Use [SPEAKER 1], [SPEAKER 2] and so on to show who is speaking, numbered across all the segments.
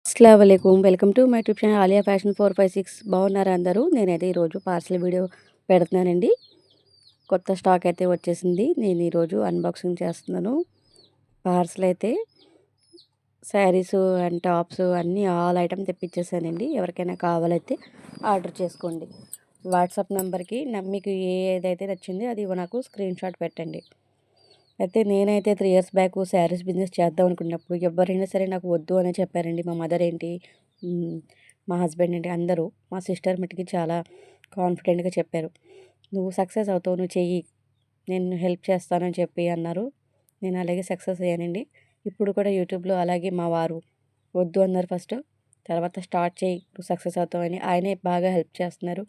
[SPEAKER 1] అస్సలాముఅలైకుం welcome to my YouTube channel Aliya fashion 456 బాగున్నారా అందరూ? నేనైతే ఈరోజు పార్సల్ వీడియో పెడుతున్నానండి. కొత్త స్టాక్ అయితే వచ్చేసింది. నేను ఈరోజు అన్బాక్సింగ్ చేస్తున్నాను. పార్సల్ అయితే శారీస్ అండ్ టాప్స్ అన్నీ ఆల్ ఐటమ్ తెప్పించేసానండి. ఎవరికైనా కావాలైతే ఆర్డర్ చేసుకోండి. వాట్సాప్ నెంబర్కి మీకు ఏదైతే నచ్చిందో అది నాకు స్క్రీన్ షాట్ పెట్టండి. అయితే నేనైతే 3 ఇయర్స్ బ్యాక్ శారీస్ బిజినెస్ చేద్దాం అనుకున్నప్పుడు ఎవరైనా సరే నాకు వద్దు అనే చెప్పారండి. మా మదర్ ఏంటి, మా హస్బెండ్ ఏంటి, అందరూ. మా సిస్టర్ మట్టుకి చాలా కాన్ఫిడెంట్గా చెప్పారు. నువ్వు సక్సెస్ అవుతావు, నువ్వు చెయ్యి, నేను హెల్ప్ చేస్తానని చెప్పి అన్నారు. నేను అలాగే సక్సెస్ అయ్యానండి. ఇప్పుడు కూడా యూట్యూబ్లో అలాగే మా వారు వద్దు అన్నారు ఫస్ట్, తర్వాత స్టార్ట్ చేయి, నువ్వు సక్సెస్ అవుతావు అని ఆయనే బాగా హెల్ప్ చేస్తున్నారు.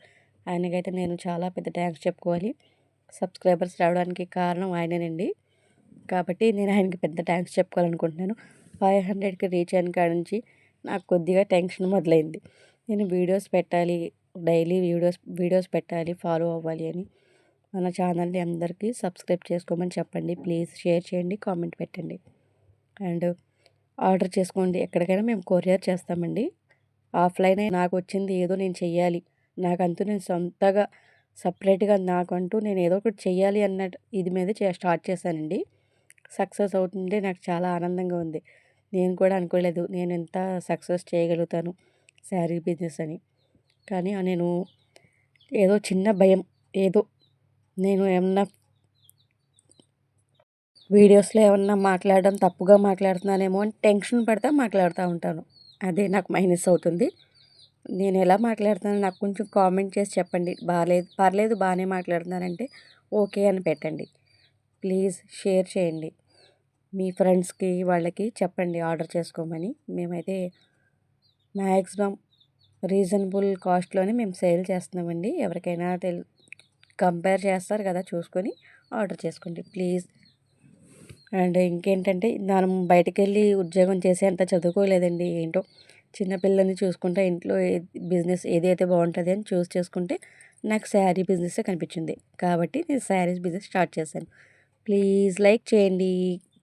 [SPEAKER 1] ఆయనకైతే నేను చాలా పెద్ద థ్యాంక్స్ చెప్పుకోవాలి. సబ్స్క్రైబర్స్ రావడానికి కారణం ఆయనేనండి. కాబట్టి నేను ఆయనకి పెద్ద థ్యాంక్స్ చెప్పుకోవాలనుకుంటున్నాను. 500కి రీచ్ అయిన కాడ నుంచి నాకు కొద్దిగా టెన్షన్ మొదలైంది. నేను వీడియోస్ పెట్టాలి, డైలీ వీడియోస్ పెట్టాలి, ఫాలో అవ్వాలి అని. మన ఛానల్ని అందరికీ సబ్స్క్రైబ్ చేసుకోమని చెప్పండి ప్లీజ్. షేర్ చేయండి, కామెంట్ పెట్టండి అండ్ ఆర్డర్ చేసుకోండి. ఎక్కడికైనా మేము కొరియర్ చేస్తామండి. ఆఫ్లైన్ నాకు వచ్చింది ఏదో నేను చెయ్యాలి, నాకంటూ నేను సొంతగా సపరేట్గా నాకంటూ నేను ఏదో ఒకటి చెయ్యాలి అన్నట్టు ఇది మీద స్టార్ట్ చేశానండి. సక్సెస్ అవుతుంటే నాకు చాలా ఆనందంగా ఉంది. నేను కూడా అనుకోలేదు నేను ఎంత సక్సెస్ చేయగలుగుతాను శారీ బిజినెస్ అని. కానీ నేను ఏదో చిన్న భయం, ఏదో నేను ఏమన్నా వీడియోస్లో ఏమన్నా మాట్లాడడం తప్పుగా మాట్లాడుతున్నానేమో అని టెన్షన్ పడతా మాట్లాడుతూ ఉంటాను. అదే నాకు మైనస్ అవుతుంది. నేను ఎలా మాట్లాడుతున్నానో నాకు కొంచెం కామెంట్ చేసి చెప్పండి. బాలేదు, పర్లేదు, బాగానే మాట్లాడుతున్నానంటే ఓకే అని పెట్టండి. ప్లీజ్ షేర్ చేయండి. మీ ఫ్రెండ్స్కి వాళ్ళకి చెప్పండి ఆర్డర్ చేసుకోమని. మేమైతే మ్యాక్సిమం రీజనబుల్ కాస్ట్లోనే మేము సేల్ చేస్తున్నామండి. ఎవరికైనా కంపేర్ చేస్తారు కదా, చూసుకొని ఆర్డర్ చేసుకోండి ప్లీజ్. అండ్ ఇంకేంటంటే మనం బయటకు వెళ్ళి ఉద్యోగం చేసేంత చదువుకోలేదండి. ఏంటో చిన్నపిల్లల్ని చూసుకుంటే ఇంట్లో బిజినెస్ ఏదైతే బాగుంటుంది అని చేసుకుంటే నాకు శారీ బిజినెస్ కనిపించింది. కాబట్టి నేను శారీస్ బిజినెస్ స్టార్ట్ చేశాను. ప్లీజ్ లైక్ చేయండి.